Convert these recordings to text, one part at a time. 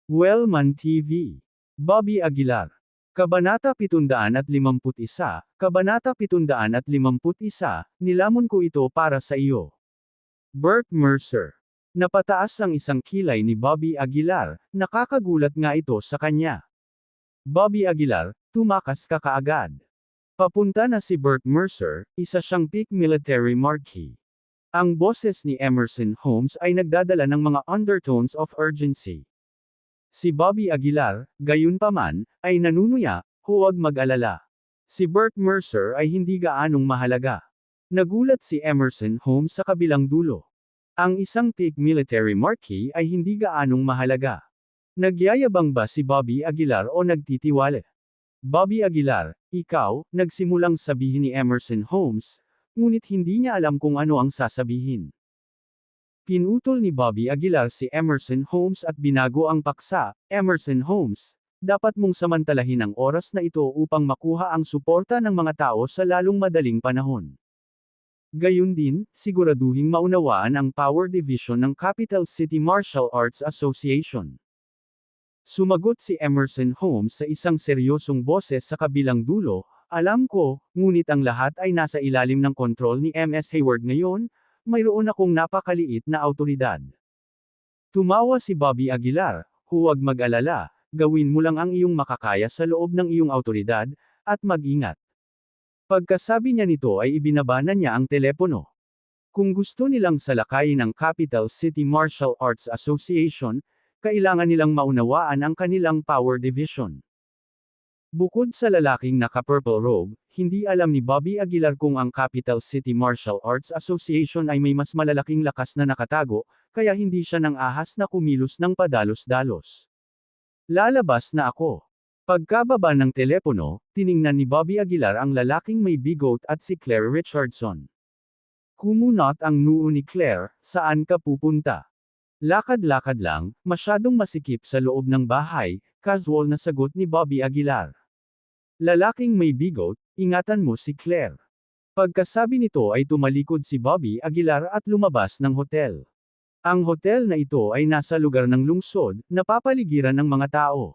Wellman TV. Bobby Aguilar. Kabanata 751, Kabanata 751, nilamon ko ito para sa iyo. Bert Mercer. Napataas ang isang kilay ni Bobby Aguilar, nakakagulat nga ito sa kanya. Bobby Aguilar, tumakas ka kaagad. Papunta na si Bert Mercer, isa siyang peak military marquee. Ang boses ni Emerson Holmes ay nagdadala ng mga undertones of urgency. Si Bobby Aguilar, gayunpaman, ay nanunuya, huwag mag-alala. Si Bert Mercer ay hindi gaanong mahalaga. Nagulat si Emerson Holmes sa kabilang dulo. Ang isang peak military marquee ay hindi gaanong mahalaga. Nagyayabang ba si Bobby Aguilar o nagtitiwala? Bobby Aguilar, ikaw, nagsimulang sabihin ni Emerson Holmes, ngunit hindi niya alam kung ano ang sasabihin. Pinutol ni Bobby Aguilar si Emerson Holmes at binago ang paksa. Emerson Holmes, dapat mong samantalahin ang oras na ito upang makuha ang suporta ng mga tao sa lalong madaling panahon. Gayun din, siguraduhing maunawaan ang Power Division ng Capital City Martial Arts Association. Sumagot si Emerson Holmes sa isang seryosong boses sa kabilang dulo, alam ko, ngunit ang lahat ay nasa ilalim ng kontrol ni MS Hayward ngayon, mayroon akong napakaliit na awtoridad. Tumawa si Bobby Aguilar, huwag mag-alala, gawin mo lang ang iyong makakaya sa loob ng iyong awtoridad, at mag-ingat. Pagkasabi niya nito ay ibinaba na niya ang telepono. Kung gusto nilang salakayin ang Capital City Martial Arts Association, kailangan nilang maunawaan ang kanilang power division. Bukod sa lalaking naka-purple robe, hindi alam ni Bobby Aguilar kung ang Capital City Martial Arts Association ay may mas malalaking lakas na nakatago, kaya hindi siya nang ahas na kumilos ng padalos-dalos. Lalabas na ako. Pagkababa ng telepono, tiningnan ni Bobby Aguilar ang lalaking may bigote at si Claire Richardson. Kumunot ang noo ni Claire, saan ka pupunta? Lakad-lakad lang, masyadong masikip sa loob ng bahay, casual na sagot ni Bobby Aguilar. Lalaking may bigote, ingatan mo si Claire. Pagkasabi nito ay tumalikod si Bobby Aguilar at lumabas ng hotel. Ang hotel na ito ay nasa lugar ng lungsod, napapaligiran ng mga tao.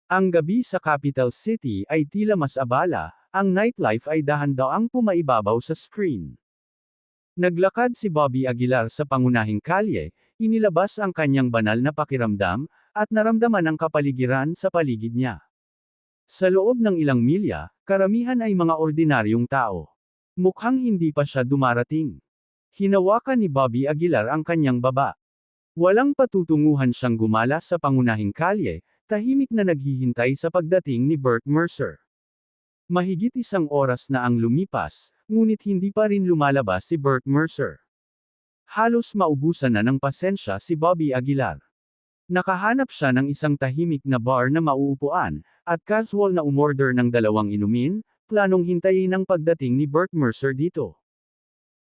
Ang gabi sa Capital City ay tila mas abala, ang nightlife ay dahan-daang pumaibabaw sa screen. Naglakad si Bobby Aguilar sa pangunahing kalye, inilabas ang kanyang banal na pakiramdam, at naramdaman ang kapaligiran sa paligid niya. Sa loob ng ilang milya, karamihan ay mga ordinaryong tao. Mukhang hindi pa siya dumarating. Hinawakan ni Bobby Aguilar ang kanyang baba. Walang patutunguhan siyang gumala sa pangunahing kalye, tahimik na naghihintay sa pagdating ni Bert Mercer. Mahigit isang oras na ang lumipas, ngunit hindi pa rin lumalabas si Bert Mercer. Halos maubusan na ng pasensya si Bobby Aguilar. Nakahanap siya ng isang tahimik na bar na mauupuan, at casual na umorder ng 2 inumin, planong hintayin ang pagdating ni Bert Mercer dito.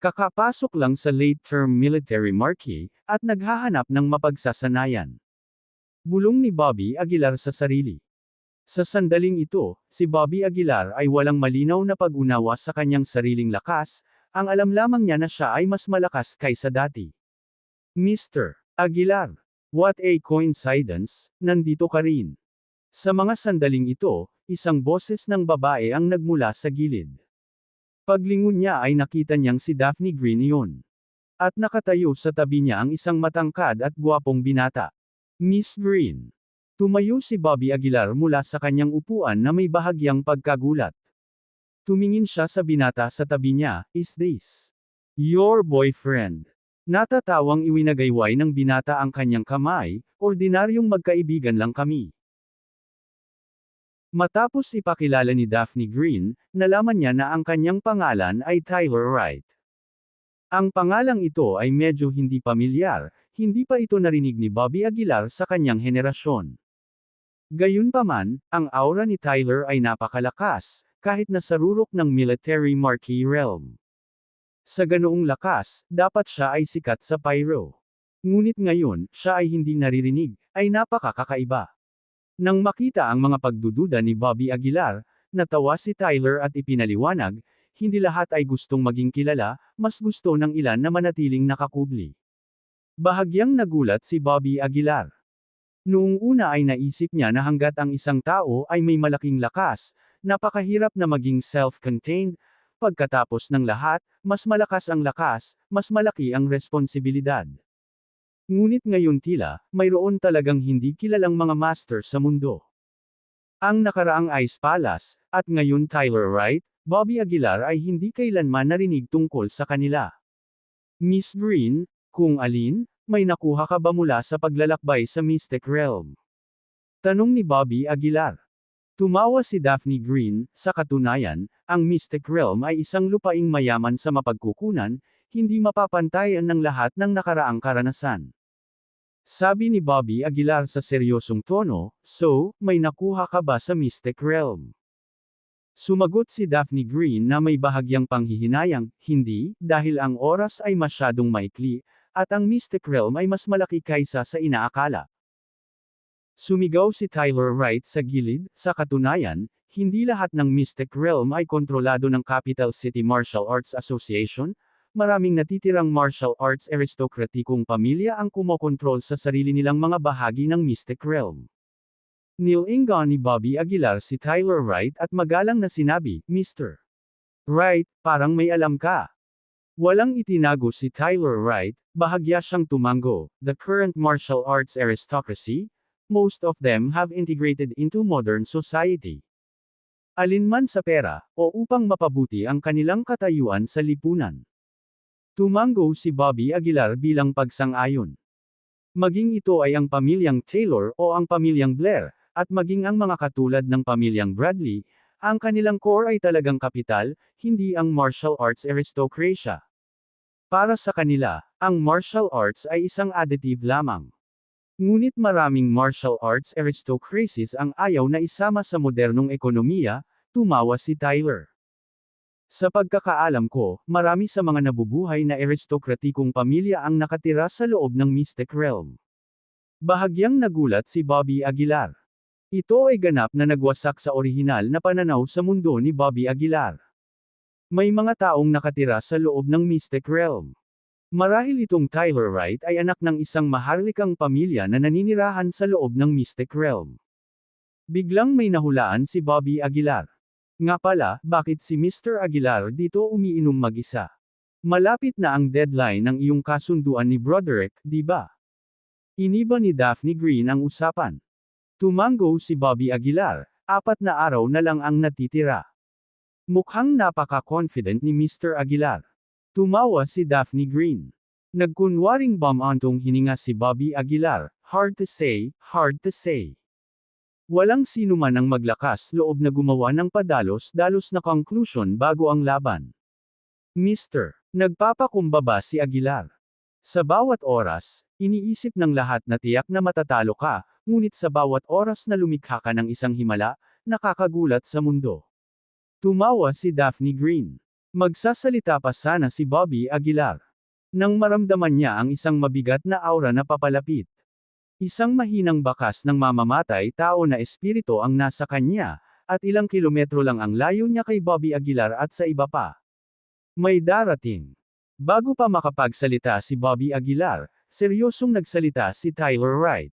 Kakapasok lang sa late-term military marquee, at naghahanap ng mapagsasanayan. Bulong ni Bobby Aguilar sa sarili. Sa sandaling ito, si Bobby Aguilar ay walang malinaw na pag-unawa sa kanyang sariling lakas, ang alam lamang niya na siya ay mas malakas kaysa dati. Mr. Aguilar, what a coincidence, nandito ka rin. Sa mga sandaling ito, isang boses ng babae ang nagmula sa gilid. Paglingon niya ay nakita niyang si Daphne Green iyon. At nakatayo sa tabi niya ang isang matangkad at gwapong binata. Miss Green. Tumayo si Bobby Aguilar mula sa kanyang upuan na may bahagyang pagkagulat. Tumingin siya sa binata sa tabi niya, is this your boyfriend? Natatawang iwinagayway ng binata ang kanyang kamay, ordinaryong magkaibigan lang kami. Matapos ipakilala ni Daphne Green, nalaman niya na ang kanyang pangalan ay Tyler Wright. Ang pangalang ito ay medyo hindi pamilyar, hindi pa ito narinig ni Bobby Aguilar sa kanyang henerasyon. Gayunpaman, ang aura ni Tyler ay napakalakas, kahit nasa rurok ng military marquee realm. Sa ganoong lakas, dapat siya ay sikat sa pyro. Ngunit ngayon, siya ay hindi naririnig, ay napakakaiba. Nang makita ang mga pagdududa ni Bobby Aguilar, natawa si Tyler at ipinaliwanag, hindi lahat ay gustong maging kilala, mas gusto ng ilan na manatiling nakakubli. Bahagyang nagulat si Bobby Aguilar. Noong una ay naisip niya na hanggat ang isang tao ay may malaking lakas, napakahirap na maging self-contained, pagkatapos ng lahat, mas malakas ang lakas, mas malaki ang responsibilidad. Ngunit ngayon tila, mayroon talagang hindi kilalang mga master sa mundo. Ang nakaraang Ice Palace, at ngayon Tyler Wright, Bobby Aguilar ay hindi kailanman narinig tungkol sa kanila. Miss Green, kung alin, may nakuha ka ba mula sa paglalakbay sa Mystic Realm? Tanong ni Bobby Aguilar. Tumawa si Daphne Green, sa katunayan, ang Mystic Realm ay isang lupaing mayaman sa mapagkukunan, hindi mapapantayan ng lahat ng nakaraang karanasan. Sabi ni Bobby Aguilar sa seryosong tono, "So, may nakuha ka ba sa Mystic Realm?" Sumagot si Daphne Green na may bahagyang panghihinayang, "Hindi, dahil ang oras ay masyadong maikli, at ang Mystic Realm ay mas malaki kaysa sa inaakala." Sumigaw si Tyler Wright sa gilid, sa katunayan, hindi lahat ng Mystic Realm ay kontrolado ng Capital City Martial Arts Association, maraming natitirang martial arts aristokratikong pamilya ang kumokontrol sa sarili nilang mga bahagi ng Mystic Realm. Nilingan ni Bobby Aguilar si Tyler Wright at magalang na sinabi, "Mr. Wright, parang may alam ka." Walang itinago si Tyler Wright, bahagya siyang tumango. The current martial arts aristocracy, most of them have integrated into modern society. Alinman sa pera, o upang mapabuti ang kanilang katayuan sa lipunan. Tumango si Bobby Aguilar bilang pagsang-ayon. Maging ito ay ang pamilyang Taylor o ang pamilyang Blair, at maging ang mga katulad ng pamilyang Bradley, ang kanilang core ay talagang kapital, hindi ang martial arts aristocracia. Para sa kanila, ang martial arts ay isang additive lamang. Ngunit maraming martial arts aristocracies ang ayaw na isama sa modernong ekonomiya, tumawa si Tyler. Sa pagkakaalam ko, marami sa mga nabubuhay na aristokratikong pamilya ang nakatira sa loob ng Mystic Realm. Bahagyang nagulat si Bobby Aguilar. Ito ay ganap na nagwasak sa orihinal na pananaw sa mundo ni Bobby Aguilar. May mga taong nakatira sa loob ng Mystic Realm. Marahil itong Tyler Wright ay anak ng isang maharlikang pamilya na naninirahan sa loob ng Mystic Realm. Biglang may nahulaan si Bobby Aguilar. Nga pala, bakit si Mr. Aguilar dito umiinom mag-isa? Malapit na ang deadline ng iyong kasunduan ni Broderick, di ba? Iniba ni Daphne Green ang usapan. Tumango si Bobby Aguilar, 4 na araw na lang ang natitira. Mukhang napaka-confident ni Mr. Aguilar. Tumawa si Daphne Green. Nagkunwaring bumantong hininga si Bobby Aguilar, hard to say, hard to say. Walang sino man ang maglakas loob na gumawa ng padalos-dalos na conclusion bago ang laban. Mr. Nagpapakumbaba si Aguilar. Sa bawat oras, iniisip ng lahat na tiyak na matatalo ka, ngunit sa bawat oras na lumikha ka ng isang himala, nakakagulat sa mundo. Tumawa si Daphne Green. Magsasalita pa sana si Bobby Aguilar. Nang maramdaman niya ang isang mabigat na aura na papalapit. Isang mahinang bakas ng mamamatay tao na espiritu ang nasa kanya, at ilang kilometro lang ang layo niya kay Bobby Aguilar at sa iba pa. May darating. Bago pa makapagsalita si Bobby Aguilar, seryosong nagsalita si Tyler Wright.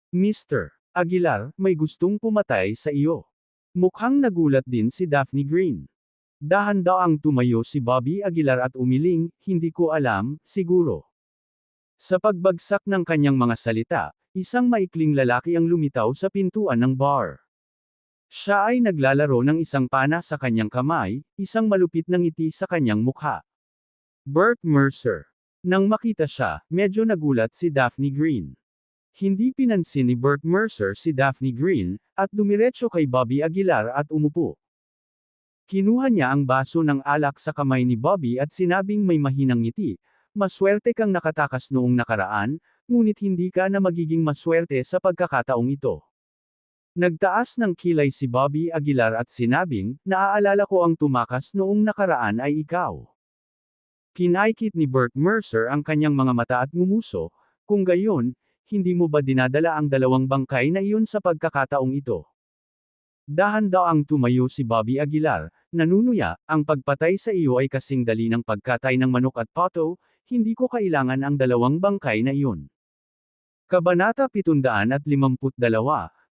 Mr. Aguilar, may gustong pumatay sa iyo. Mukhang nagulat din si Daphne Green. Dahan-daang tumayo si Bobby Aguilar at umiling, "Hindi ko alam, siguro." Sa pagbagsak ng kanyang mga salita, isang maikling lalaki ang lumitaw sa pintuan ng bar. Siya ay naglalaro ng isang pana sa kanyang kamay, isang malupit na ngiti sa kanyang mukha. Bert Mercer. Nang makita siya, medyo nagulat si Daphne Green. Hindi pinansin ni Bert Mercer si Daphne Green, at dumiretso kay Bobby Aguilar at umupo. Kinuha niya ang baso ng alak sa kamay ni Bobby at sinabing may mahinang ngiti, "Maswerte kang nakatakas noong nakaraan, ngunit hindi ka na magiging maswerte sa pagkakataong ito." Nagtaas ng kilay si Bobby Aguilar at sinabing, "Naaalala ko ang tumakas noong nakaraan ay ikaw." Kinaikit ni Bert Mercer ang kanyang mga mata at ngumuso, "Kung gayon, hindi mo ba dinadala ang 2 bangkay na iyon sa pagkakataong ito?" Dahan-daang tumayo si Bobby Aguilar, nanunuya, "Ang pagpatay sa iyo ay kasing dali ng pagkatay ng manok at pato, hindi ko kailangan ang 2 bangkay na iyon." Kabanata 752,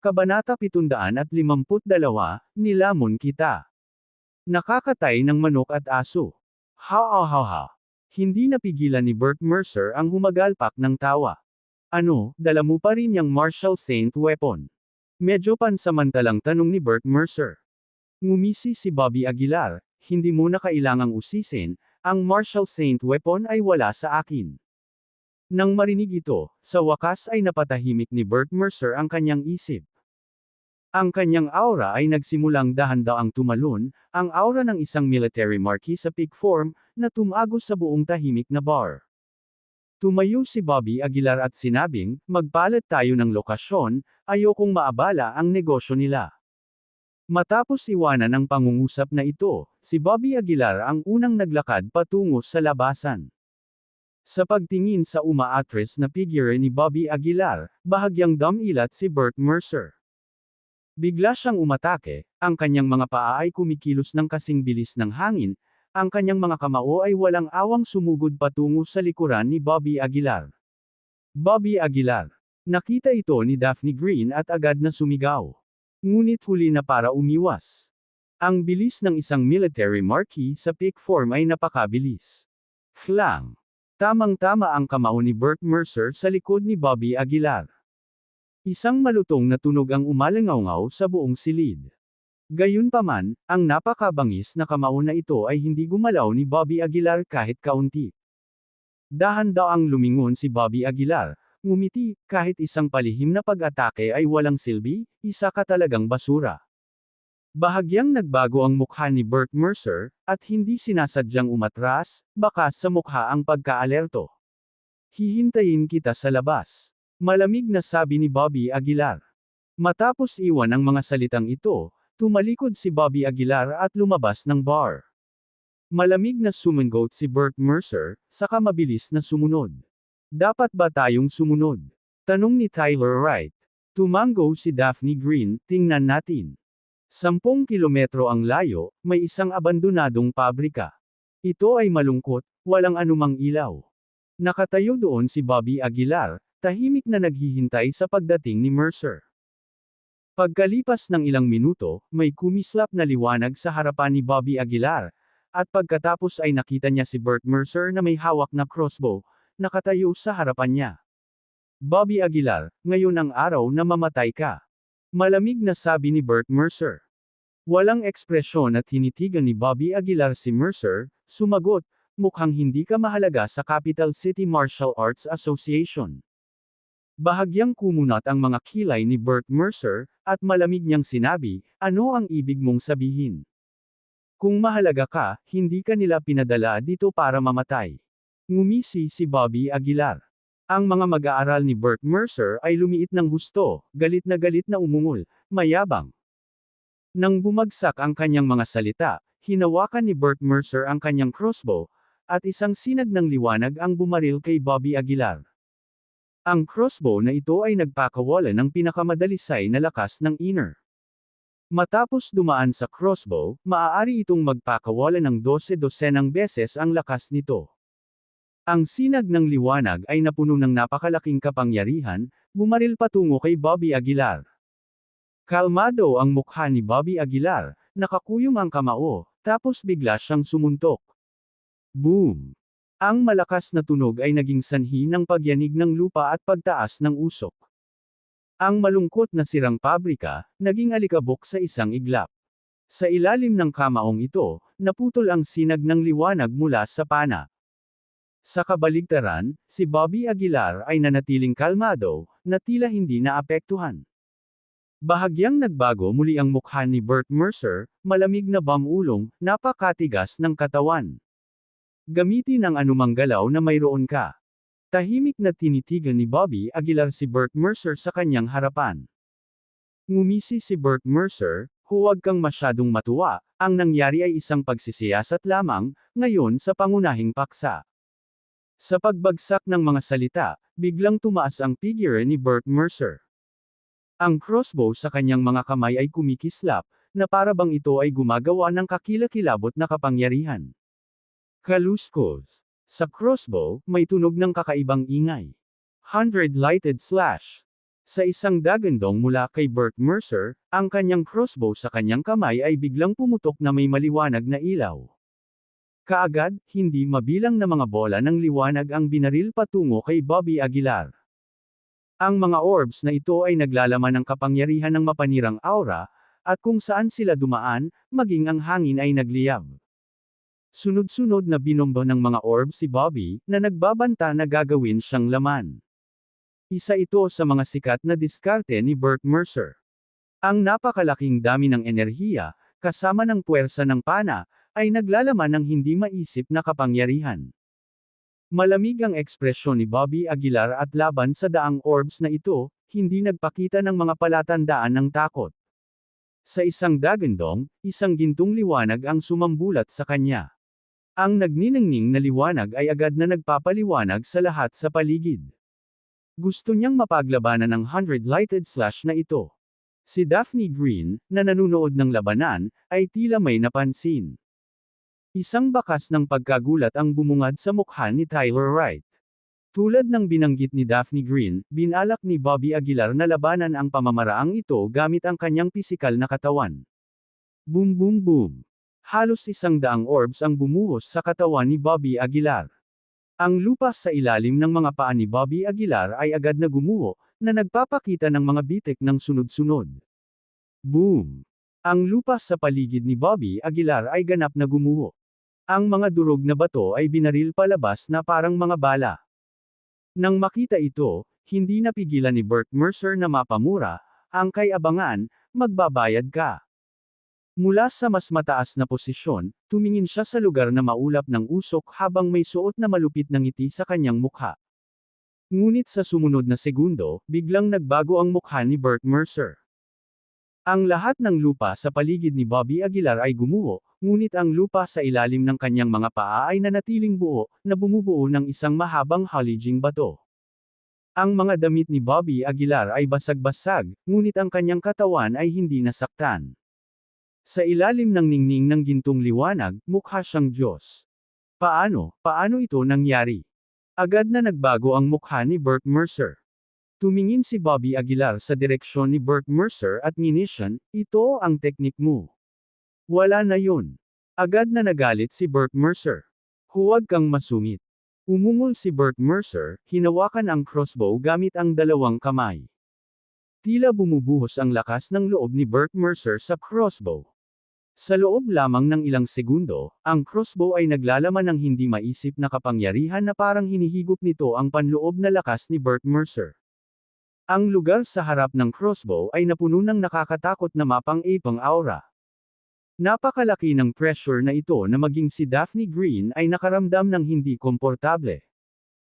Kabanata 752, Nilamon kita. Nakakatay ng manok at aso. Ha. Hindi napigilan ni Bert Mercer ang humagalpak ng tawa. Ano, dala mo pa rin yung Marshall Saint weapon? Medyo pansamantalang tanong ni Bert Mercer. Ngumisi si Bobby Aguilar, hindi mo na kailangang usisin, ang Marshall Saint weapon ay wala sa akin. Nang marinig ito, sa wakas ay napatahimik ni Bert Mercer ang kanyang isip. Ang kanyang aura ay nagsimulang dahan-daang tumalon, ang aura ng isang military marquis sa peak form, na tumagos sa buong tahimik na bar. Tumayo si Bobby Aguilar at sinabing, magpalit tayo ng lokasyon, ayokong maabala ang negosyo nila. Matapos iwanan ang pangungusap na ito, si Bobby Aguilar ang unang naglakad patungo sa labasan. Sa pagtingin sa umaatres na figure ni Bobby Aguilar, bahagyang dumilat si Bert Mercer. Bigla siyang umatake, ang kanyang mga paa ay kumikilos ng kasing bilis ng hangin, ang kanyang mga kamao ay walang awang sumugod patungo sa likuran ni Bobby Aguilar. Bobby Aguilar. Nakita ito ni Daphne Green at agad na sumigaw. Ngunit huli na para umiwas. Ang bilis ng isang military marquis sa peak form ay napakabilis. Klang! Tamang-tama ang kamao ni Bert Mercer sa likod ni Bobby Aguilar. Isang malutong na tunog ang umalangaw sa buong silid. Gayunpaman, ang napakabangis na kamao na ito ay hindi gumalaw ni Bobby Aguilar kahit kaunti. Dahan-daang lumingon si Bobby Aguilar, ngumiti, kahit isang palihim na pag-atake ay walang silbi, isa ka talagang basura. Bahagyang nagbago ang mukha ni Bert Mercer, at hindi sinasadyang umatras, baka sa mukha ang pagkaalerto. Hihintayin kita sa labas. Malamig na sabi ni Bobby Aguilar. Matapos iwan ang mga salitang ito, tumalikod si Bobby Aguilar at lumabas ng bar. Malamig na sumangot si Bert Mercer, saka mabilis na sumunod. Dapat ba tayong sumunod? Tanong ni Tyler Wright. Tumango si Daphne Green, tingnan natin. 10 kilometro ang layo, may isang abandonadong pabrika. Ito ay malungkot, walang anumang ilaw. Nakatayo doon si Bobby Aguilar, tahimik na naghihintay sa pagdating ni Mercer. Pagkalipas ng ilang minuto, may kumislap na liwanag sa harapan ni Bobby Aguilar, at pagkatapos ay nakita niya si Bert Mercer na may hawak na crossbow, nakatayo sa harapan niya. Bobby Aguilar, ngayon ang araw na mamatay ka. Malamig na sabi ni Bert Mercer. Walang ekspresyon at tinitigan ni Bobby Aguilar si Mercer, sumagot, mukhang hindi ka mahalaga sa Capital City Martial Arts Association. Bahagyang kumunat ang mga kilay ni Bert Mercer, at malamig niyang sinabi, ano ang ibig mong sabihin? Kung mahalaga ka, hindi ka nila pinadala dito para mamatay. Ngumisi si Bobby Aguilar. Ang mga mag-aaral ni Bert Mercer ay lumiit ng husto, galit na umungol, mayabang. Nang bumagsak ang kanyang mga salita, hinawakan ni Bert Mercer ang kanyang crossbow, at isang sinag ng liwanag ang bumaril kay Bobby Aguilar. Ang crossbow na ito ay nagpakawalan ng pinakamadalisay na lakas ng inner. Matapos dumaan sa crossbow, maaari itong magpakawalan ng 12 beses ang lakas nito. Ang sinag ng liwanag ay napuno ng napakalaking kapangyarihan, bumaril patungo kay Bobby Aguilar. Kalmado ang mukha ni Bobby Aguilar, nakakuyong ang kamao, tapos bigla siyang sumuntok. Boom! Ang malakas na tunog ay naging sanhi ng pagyanig ng lupa at pagtaas ng usok. Ang malungkot na sirang pabrika, naging alikabok sa isang iglap. Sa ilalim ng kamaong ito, naputol ang sinag ng liwanag mula sa pana. Sa kabaligtaran, si Bobby Aguilar ay nanatiling kalmado, na tila hindi naapektuhan. Bahagyang nagbago muli ang mukha ni Bert Mercer, malamig na bamulong, napakatigas ng katawan. Gamitin ang anumang galaw na mayroon ka. Tahimik na tinitigan ni Bobby Aguilar si Bert Mercer sa kanyang harapan. Ngumisi si Bert Mercer, huwag kang masyadong matuwa, ang nangyari ay isang pagsisiyasat lamang, ngayon sa pangunahing paksa. Sa pagbagsak ng mga salita, biglang tumaas ang figure ni Bert Mercer. Ang crossbow sa kanyang mga kamay ay kumikislap, na para bang ito ay gumagawa ng kakilakilabot na kapangyarihan. Kaluskos. Sa crossbow, may tunog ng kakaibang ingay. 100 lighted slash. Sa isang dagandong mula kay Bert Mercer, ang kanyang crossbow sa kanyang kamay ay biglang pumutok na may maliwanag na ilaw. Kaagad, hindi mabilang na mga bola ng liwanag ang binaril patungo kay Bobby Aguilar. Ang mga orbs na ito ay naglalaman ng kapangyarihan ng mapanirang aura, at kung saan sila dumaan, maging ang hangin ay nagliyab. Sunod-sunod na binombo ng mga orbs si Bobby, na nagbabanta na gagawin siyang laman. Isa ito sa mga sikat na diskarte ni Bert Mercer. Ang napakalaking dami ng enerhiya, kasama ng puwersa ng pana, ay naglalaman ng hindi maisip na kapangyarihan. Malamig ang ekspresyon ni Bobby Aguilar at laban sa daang orbs na ito, hindi nagpakita ng mga palatandaan ng takot. Sa isang dagandong, isang gintong liwanag ang sumambulat sa kanya. Ang nagniningning na liwanag ay agad na nagpapaliwanag sa lahat sa paligid. Gusto niyang mapaglabanan ang 100 lighted slash na ito. Si Daphne Green, na nanunood ng labanan, ay tila may napansin. Isang bakas ng pagkagulat ang bumungad sa mukha ni Tyler Wright. Tulad ng binanggit ni Daphne Green, binalak ni Bobby Aguilar na labanan ang pamamaraang ito gamit ang kanyang pisikal na katawan. Boom boom boom. Halos 100 orbs ang bumuhos sa katawan ni Bobby Aguilar. Ang lupa sa ilalim ng mga paa ni Bobby Aguilar ay agad na gumuho, na nagpapakita ng mga bitik ng sunod-sunod. Boom! Ang lupa sa paligid ni Bobby Aguilar ay ganap na gumuho. Ang mga durog na bato ay binaril palabas na parang mga bala. Nang makita ito, hindi napigilan ni Bert Mercer na mapamura, ang kay abangan, magbabayad ka. Mula sa mas mataas na posisyon, tumingin siya sa lugar na maulap ng usok habang may suot na malupit na ngiti sa kanyang mukha. Ngunit sa sumunod na segundo, biglang nagbago ang mukha ni Bert Mercer. Ang lahat ng lupa sa paligid ni Bobby Aguilar ay gumuho, ngunit ang lupa sa ilalim ng kanyang mga paa ay nanatiling buo, na bumubuo ng isang mahabang halijing bato. Ang mga damit ni Bobby Aguilar ay basag-basag, ngunit ang kanyang katawan ay hindi nasaktan. Sa ilalim ng ningning ng gintong liwanag, mukha siyang Diyos. Paano ito nangyari? Agad na nagbago ang mukha ni Bert Mercer. Tumingin si Bobby Aguilar sa direksyon ni Bert Mercer at nginisyan, ito ang teknik mo. Wala na yun. Agad na nagalit si Bert Mercer. Huwag kang masungit. Umungol si Bert Mercer, hinawakan ang crossbow gamit ang dalawang kamay. Tila bumubuhos ang lakas ng loob ni Bert Mercer sa crossbow. Sa loob lamang ng ilang segundo, ang crossbow ay naglalaman ng hindi maisip na kapangyarihan na parang hinihigop nito ang panloob na lakas ni Bert Mercer. Ang lugar sa harap ng crossbow ay napuno ng nakakatakot na mapang-ipang aura. Napakalaki ng pressure na ito na maging si Daphne Green ay nakaramdam ng hindi komportable.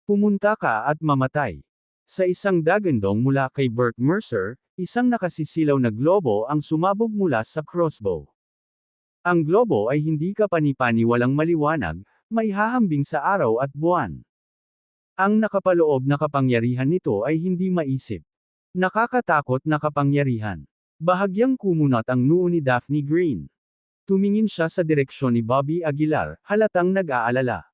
Pumunta ka at mamatay. Sa isang dagandong mula kay Bert Mercer, isang nakasisilaw na globo ang sumabog mula sa crossbow. Ang globo ay hindi kapani-paniwalang maliwanag, may hahambing sa araw at buwan. Ang nakapaloob na kapangyarihan nito ay hindi maisip. Nakakatakot na kapangyarihan. Bahagyang kumunat ang noo ni Daphne Green. Tumingin siya sa direksyon ni Bobby Aguilar, halatang nag-aalala.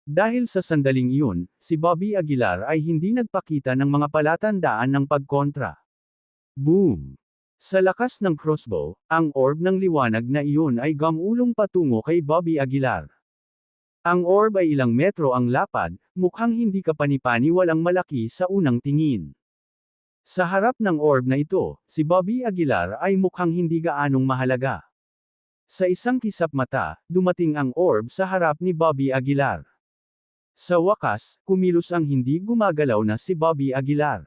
Dahil sa sandaling iyon, si Bobby Aguilar ay hindi nagpakita ng mga palatandaan ng pagkontra. Boom! Sa lakas ng crossbow, ang orb ng liwanag na iyon ay gamulong patungo kay Bobby Aguilar. Ang orb ay ilang metro ang lapad, mukhang hindi kapani-paniwalang malaki sa unang tingin. Sa harap ng orb na ito, si Bobby Aguilar ay mukhang hindi gaanong mahalaga. Sa isang kisap mata, dumating ang orb sa harap ni Bobby Aguilar. Sa wakas, kumilos ang hindi gumagalaw na si Bobby Aguilar.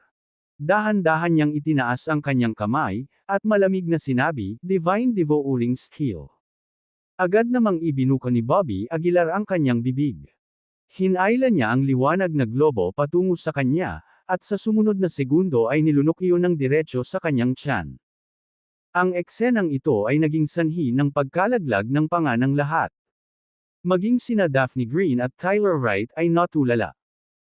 Dahan-dahan niyang itinaas ang kanyang kamay, at malamig na sinabi, Divine Devouring Skill. Agad namang ibinuka ni Bobby Aguilar ang kanyang bibig. Hinayla niya ang liwanag na globo patungo sa kanya, at sa sumunod na segundo ay nilunok iyon ng diretso sa kanyang tiyan. Ang eksenang ito ay naging sanhi ng pagkalaglag ng panga ng lahat. Maging sina Daphne Green at Tyler Wright ay natulala.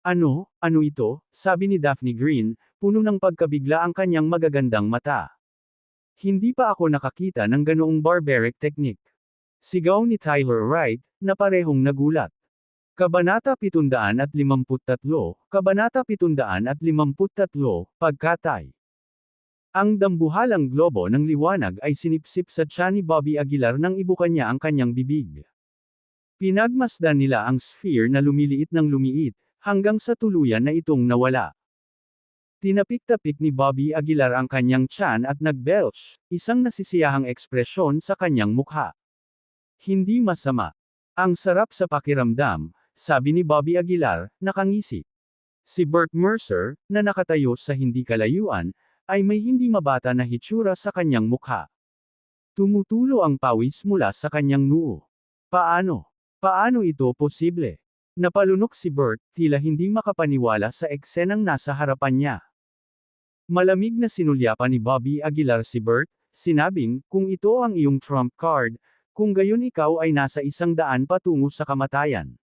Ano ito? Sabi ni Daphne Green, puno ng pagkabigla ang kanyang magagandang mata. Hindi pa ako nakakita ng ganoong barbaric technique. Sigaw ni Tyler Wright, na parehong nagulat. Kabanata 753, Kabanata 753, Pagkatay. Ang dambuhalang globo ng liwanag ay sinipsip sa tiyan ni Bobby Aguilar nang ibuka niya ang kanyang bibig. Pinagmasdan nila ang sphere na lumiliit ng lumiit, hanggang sa tuluyan na itong nawala. Tinapik-tapik ni Bobby Aguilar ang kanyang tiyan at nagbelch, isang nasisiyahang ekspresyon sa kanyang mukha. Hindi masama. Ang sarap sa pakiramdam, sabi ni Bobby Aguilar, nakangisi. Si Bert Mercer, na nakatayo sa hindi kalayuan, ay may hindi mabata na hitsura sa kanyang mukha. Tumutulo ang pawis mula sa kanyang noo. Paano? Paano ito posible? Napalunok si Bert, tila hindi makapaniwala sa eksenang nasa harapan niya. Malamig na sinulyapan ni Bobby Aguilar si Bert, sinabing, kung ito ang iyong trump card, kung gayon ikaw ay nasa 100 patungo sa kamatayan.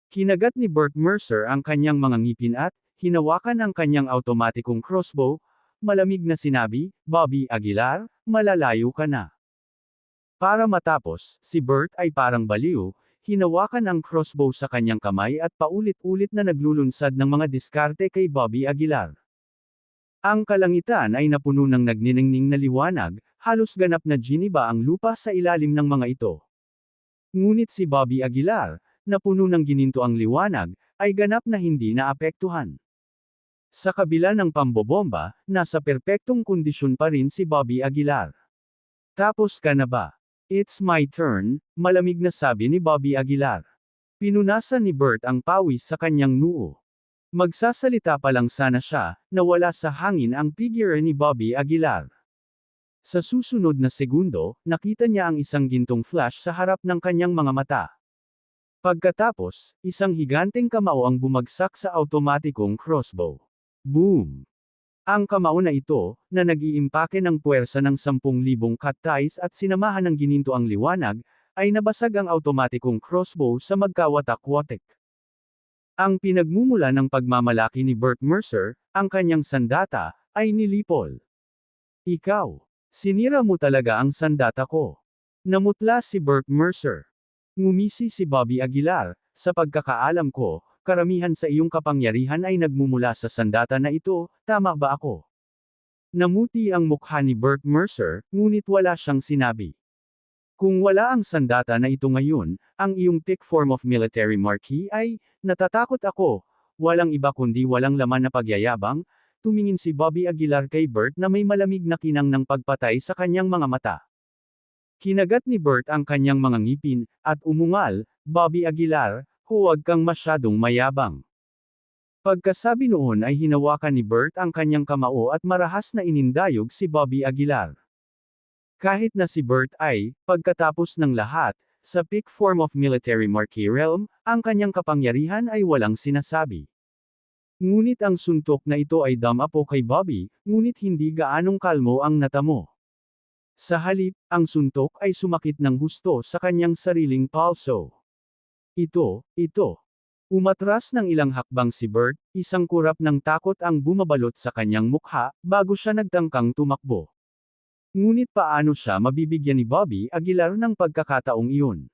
Kinagat ni Bert Mercer ang kanyang mga ngipin at, hinawakan ang kanyang automatikong crossbow, malamig na sinabi, Bobby Aguilar, malalayo ka na. Para matapos, si Bert ay parang baliw, hinawakan ang crossbow sa kanyang kamay at paulit-ulit na naglulunsad ng mga diskarte kay Bobby Aguilar. Ang kalangitan ay napuno ng nagniningning na liwanag, halos ganap na giniba ang lupa sa ilalim ng mga ito. Ngunit si Bobby Aguilar, na puno ng gininto ang liwanag, ay ganap na hindi naapektuhan. Sa kabila ng pambobomba, nasa perpektong kondisyon pa rin si Bobby Aguilar. Tapos ka na ba? It's my turn, malamig na sabi ni Bobby Aguilar. Pinunasan ni Bert ang pawis sa kanyang noo. Magsasalita pa lang sana siya, nawala sa hangin ang figure ni Bobby Aguilar. Sa susunod na segundo, nakita niya ang isang gintong flash sa harap ng kanyang mga mata. Pagkatapos, isang higanteng kamao ang bumagsak sa automatikong crossbow. Boom! Ang kamao na ito, na nag-iimpake ng puwersa ng 10,000 kattays at sinamahan ng gininto ang liwanag, ay nabasag ang automatikong crossbow sa magkawatak-watik. Ang pinagmumula ng pagmamalaki ni Bert Mercer, ang kanyang sandata, ay nilipol. Ikaw, sinira mo talaga ang sandata ko. Namutla si Bert Mercer. Ngumisi si Bobby Aguilar, sa pagkakaalam ko, karamihan sa iyong kapangyarihan ay nagmumula sa sandata na ito, tama ba ako? Namuti ang mukha ni Bert Mercer, ngunit wala siyang sinabi. Kung wala ang sandata na ito ngayon, ang iyong peak form of military marquee ay, natatakot ako, walang iba kundi walang laman na pagyayabang, tumingin si Bobby Aguilar kay Bert na may malamig na kinang ng pagpatay sa kanyang mga mata. Kinagat ni Bert ang kanyang mga ngipin, at umungal, Bobby Aguilar, huwag kang masyadong mayabang. Pagkasabi noon ay hinawakan ni Bert ang kanyang kamao at marahas na inindayog si Bobby Aguilar. Kahit na si Bert ay, pagkatapos ng lahat, sa peak form of military marquee realm, ang kanyang kapangyarihan ay walang sinasabi. Ngunit ang suntok na ito ay damapo kay Bobby, ngunit hindi gaanong kalmo ang natamo. Sa halip, ang suntok ay sumakit ng husto sa kanyang sariling palso. Ito. Umatras ng ilang hakbang si Bert, isang kurap ng takot ang bumabalot sa kanyang mukha, bago siya nagtangkang tumakbo. Ngunit paano siya mabibigyan ni Bobby Aguilar ng pagkakataong iyon?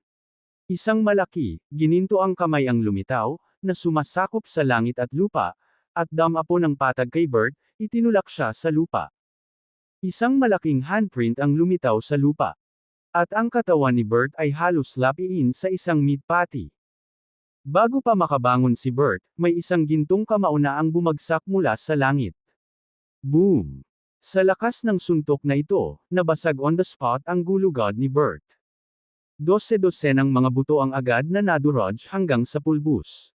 Isang malaki, gininto ang kamay ang lumitaw, na sumasakop sa langit at lupa, at damapo ng patag kay Bert, itinulak siya sa lupa. Isang malaking handprint ang lumitaw sa lupa. At ang katawan ni Bert ay halos lapiin sa isang meat patty. Bago pa makabangon si Bert, may isang gintong kamao na ang bumagsak mula sa langit. Boom! Sa lakas ng suntok na ito, nabasag on the spot ang gulugod ni Bert. Dose-dosenang mga buto ang agad na nadurog hanggang sa pulbus.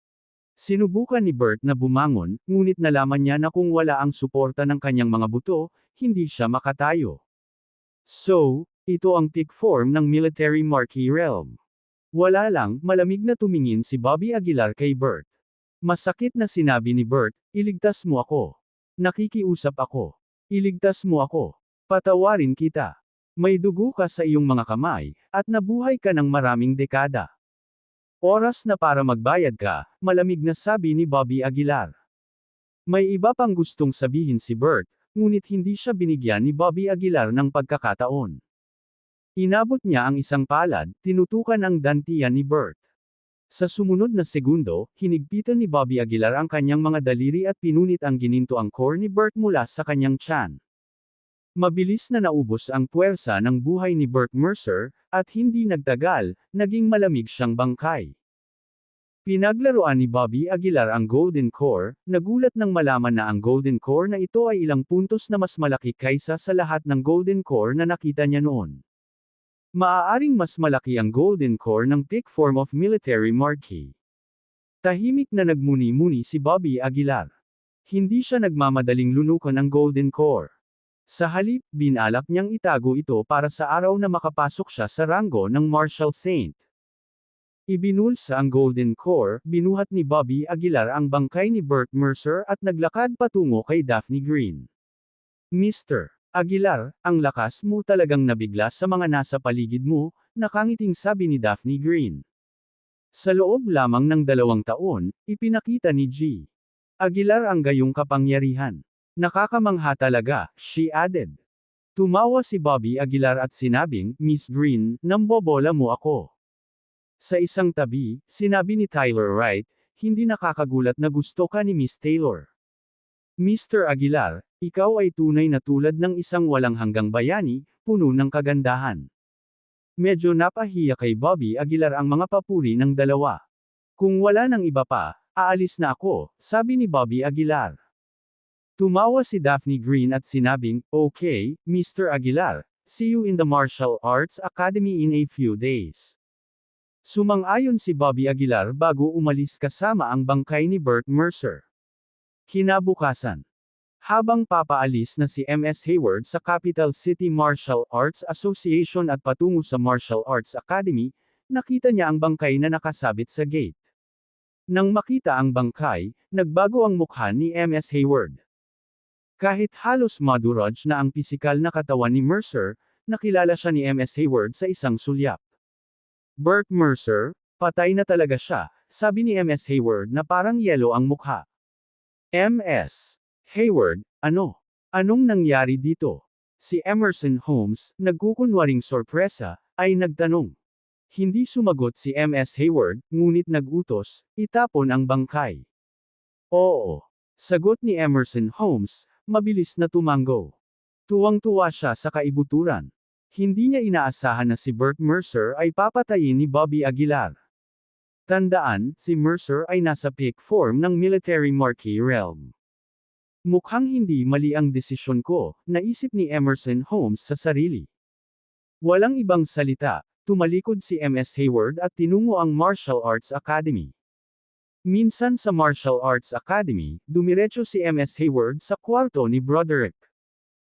Sinubukan ni Bert na bumangon, ngunit nalaman niya na kung wala ang suporta ng kanyang mga buto, hindi siya makatayo. So, ito ang peak form ng military marquee realm. Wala lang, malamig na tumingin si Bobby Aguilar kay Bert. Masakit na sinabi ni Bert, iligtas mo ako. Nakikiusap ako. Iligtas mo ako. Patawarin kita. May dugo ka sa iyong mga kamay, at nabuhay ka ng maraming dekada. Oras na para magbayad ka, malamig na sabi ni Bobby Aguilar. May iba pang gustong sabihin si Bert, ngunit hindi siya binigyan ni Bobby Aguilar ng pagkakataon. Inabot niya ang isang palad, tinutukan ang dantian ni Bert. Sa sumunod na segundo, hinigpitan ni Bobby Aguilar ang kanyang mga daliri at pinunit ang gininto ang core ni Bert mula sa kanyang tiyan. Mabilis na naubos ang puwersa ng buhay ni Bert Mercer, at hindi nagtagal, naging malamig siyang bangkay. Pinaglaruan ni Bobby Aguilar ang Golden Core, nagulat nang malaman na ang Golden Core na ito ay ilang puntos na mas malaki kaysa sa lahat ng Golden Core na nakita niya noon. Maaaring mas malaki ang Golden Core ng peak form of military marquee. Tahimik na nagmuni-muni si Bobby Aguilar. Hindi siya nagmamadaling lunukan ang Golden Core. Sa halip, binalak niyang itago ito para sa araw na makapasok siya sa ranggo ng Marshal Saint. Ibinulsa ang Golden Core, binuhat ni Bobby Aguilar ang bangkay ni Bert Mercer at naglakad patungo kay Daphne Green. Mr. Aguilar, ang lakas mo talagang nabigla sa mga nasa paligid mo, nakangiting sabi ni Daphne Green. Sa loob lamang ng 2 taon, ipinakita ni G. Aguilar ang gayong kapangyarihan. Nakakamangha talaga, she added. Tumawa si Bobby Aguilar at sinabing, Miss Green, nambobola mo ako. Sa isang tabi, sinabi ni Tyler Wright, hindi nakakagulat na gusto ka ni Miss Taylor. Mr. Aguilar, ikaw ay tunay na tulad ng isang walang hanggang bayani, puno ng kagandahan. Medyo napahiya kay Bobby Aguilar ang mga papuri ng dalawa. Kung wala nang iba pa, aalis na ako, sabi ni Bobby Aguilar. Tumawa si Daphne Green at sinabing, okay, Mr. Aguilar, see you in the Martial Arts Academy in a few days. Sumang-ayon si Bobby Aguilar bago umalis kasama ang bangkay ni Bert Mercer. Kinabukasan. Habang papaalis na si MS Hayward sa Capital City Martial Arts Association at patungo sa Martial Arts Academy, nakita niya ang bangkay na nakasabit sa gate. Nang makita ang bangkay, nagbago ang mukha ni MS Hayward. Kahit halos madurog na ang pisikal na katawan ni Mercer, nakilala siya ni MS Hayward sa isang sulyap. Bert Mercer, patay na talaga siya, sabi ni MS Hayward na parang yelo ang mukha. MS. Hayward, ano? Anong nangyari dito? Si Emerson Holmes, nagkukunwaring sorpresa, ay nagtanong. Hindi sumagot si MS Hayward, ngunit nagutos, itapon ang bangkay. Oo. Sagot ni Emerson Holmes, mabilis na tumango. Tuwang-tuwa siya sa kaibuturan. Hindi niya inaasahan na si Bert Mercer ay papatayin ni Bobby Aguilar. Tandaan, si Mercer ay nasa peak form ng military marquee realm. Mukhang hindi mali ang desisyon ko, naisip ni Emerson Holmes sa sarili. Walang ibang salita, tumalikod si MS Hayward at tinungo ang Martial Arts Academy. Minsan sa Martial Arts Academy, dumiretso si MS Hayward sa kwarto ni Broderick.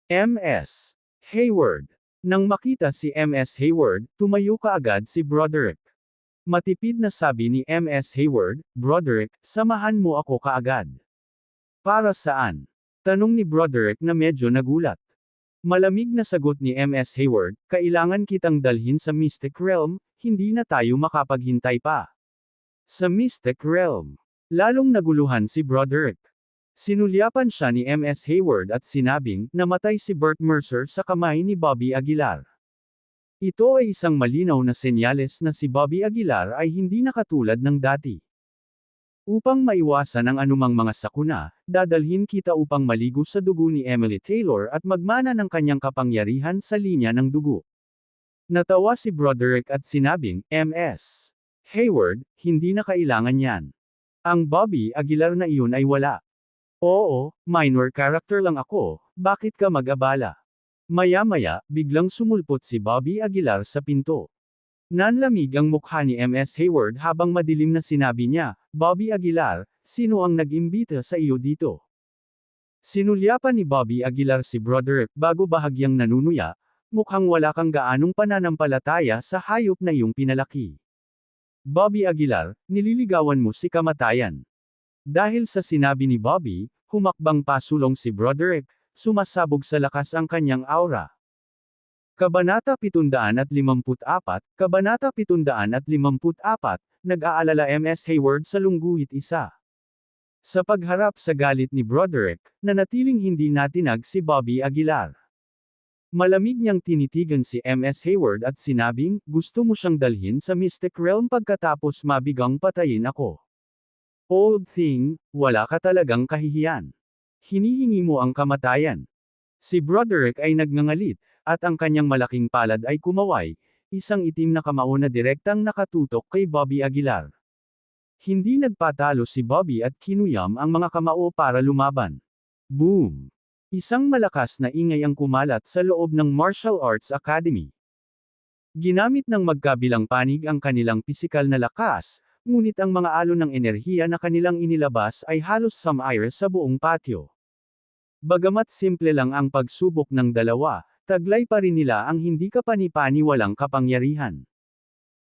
MS. Hayward. Nang makita si MS Hayward, tumayo kaagad si Broderick. Matipid na sabi ni MS Hayward, Broderick, samahan mo ako kaagad. Para saan? Tanong ni Broderick na medyo nagulat. Malamig na sagot ni MS Hayward, kailangan kitang dalhin sa Mystic Realm, hindi na tayo makapaghintay pa. Sa Mystic Realm. Lalong naguluhan si Broderick. Sinulyapan siya ni MS Hayward at sinabing, namatay si Bert Mercer sa kamay ni Bobby Aguilar. Ito ay isang malinaw na senyales na si Bobby Aguilar ay hindi na katulad ng dati. Upang maiwasan ang anumang mga sakuna, dadalhin kita upang maligo sa dugo ni Emily Taylor at magmana ng kanyang kapangyarihan sa linya ng dugo. Natawa si Broderick at sinabing, MS. Hayward, hindi na kailangan yan. Ang Bobby Aguilar na iyon ay wala. Oo, minor character lang ako, bakit ka mag-abala? Maya-maya, biglang sumulpot si Bobby Aguilar sa pinto. Nanlamig ang mukha ni MS Hayward habang madilim na sinabi niya, Bobby Aguilar, sino ang nag-imbita sa iyo dito? Sinulyapan ni Bobby Aguilar si Broderick bago bahagyang nanunuya, mukhang wala kang gaanong pananampalataya sa hayop na iyong pinalaki. Bobby Aguilar, nililigawan mo si kamatayan. Dahil sa sinabi ni Bobby, humakbang pasulong si Broderick, sumasabog sa lakas ang kanyang aura. Kabanata 754, Kabanata 754, nag-aalala MS Hayward sa lungguhit isa. Sa pagharap sa galit ni Broderick, nanatiling hindi natinag si Bobby Aguilar. Malamig niyang tinitigan si MS Hayward at sinabing, gusto mo siyang dalhin sa Mystic Realm pagkatapos mabigang patayin ako. Old thing, wala ka talagang kahihiyan. Hinihingi mo ang kamatayan. Si Broderick ay nagngangalit, at ang kanyang malaking palad ay kumaway, isang itim na kamao na direktang nakatutok kay Bobby Aguilar. Hindi nagpatalo si Bobby at kinuyam ang mga kamao para lumaban. Boom! Isang malakas na ingay ang kumalat sa loob ng Martial Arts Academy. Ginamit ng magkabilang panig ang kanilang pisikal na lakas, ngunit ang mga alon ng enerhiya na kanilang inilabas ay halos sumire sa buong patio. Bagamat simple lang ang pagsubok ng dalawa, taglay pa rin nila ang hindi kapani-paniwalang kapangyarihan.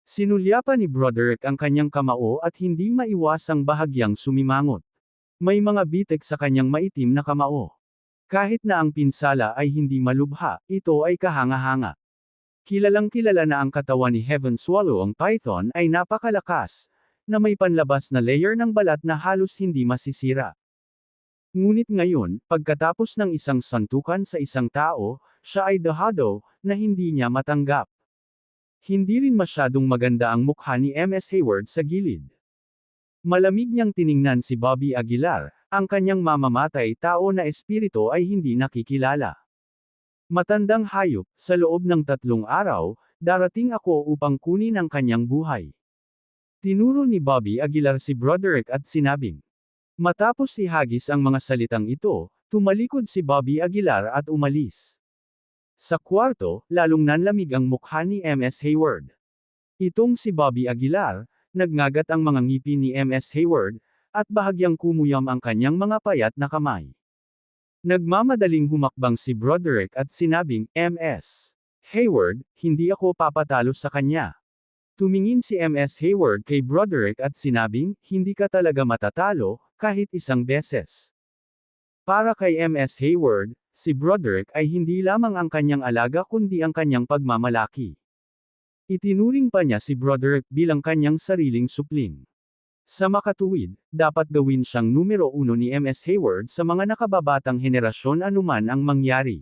Sinulyapan ni Broderick ang kanyang kamao at hindi maiwasang bahagyang sumimangot. May mga bitek sa kanyang maitim na kamao. Kahit na ang pinsala ay hindi malubha, ito ay kahanga-hanga. Kilalang kilala na ang katawan ni Heaven Swallow ang Python ay napakalakas, na may panlabas na layer ng balat na halos hindi masisira. Ngunit ngayon, pagkatapos ng isang santukan sa isang tao, siya ay dahado, na hindi niya matanggap. Hindi rin masyadong maganda ang mukha ni MS Hayward sa gilid. Malamig niyang tiningnan si Bobby Aguilar, ang kanyang mamamatay tao na espiritu ay hindi nakikilala. Matandang hayop, sa loob ng 3 araw, darating ako upang kunin ang kanyang buhay. Tinuro ni Bobby Aguilar si Broderick at sinabing. Matapos ihagis ang mga salitang ito, tumalikod si Bobby Aguilar at umalis. Sa kwarto, lalong nanlamig ang mukha ni MS Hayward. Itong si Bobby Aguilar, nagngagat ang mga ngipin ni MS Hayward, at bahagyang kumuyam ang kanyang mga payat na kamay. Nagmamadaling humakbang si Broderick at sinabing, MS Hayward, hindi ako papatalo sa kanya. Tumingin si MS Hayward kay Broderick at sinabing, hindi ka talaga matatalo, kahit isang beses. Para kay MS Hayward, si Broderick ay hindi lamang ang kanyang alaga kundi ang kanyang pagmamalaki. Itinuring pa niya si Broderick bilang kanyang sariling supling. Sa makatuwid, dapat gawin siyang numero 1 ni MS Hayward sa mga nakababatang henerasyon anuman ang mangyari.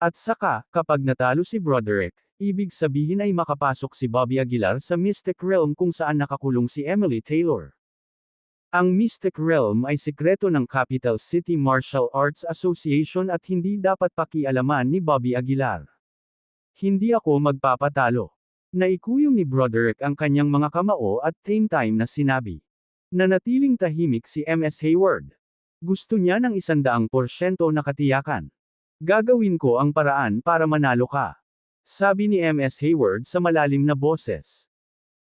At saka, kapag natalo si Broderick, ibig sabihin ay makapasok si Bobby Aguilar sa Mystic Realm kung saan nakakulong si Emily Taylor. Ang Mystic Realm ay sikreto ng Capital City Martial Arts Association at hindi dapat pakialaman ni Bobby Aguilar. Hindi ako magpapatalo. Naikuyom ni Broderick ang kanyang mga kamao at same time na sinabi. Nanatiling tahimik si MS Hayward. Gusto niya ng 100% na katiyakan. Gagawin ko ang paraan para manalo ka. Sabi ni MS Hayward sa malalim na boses.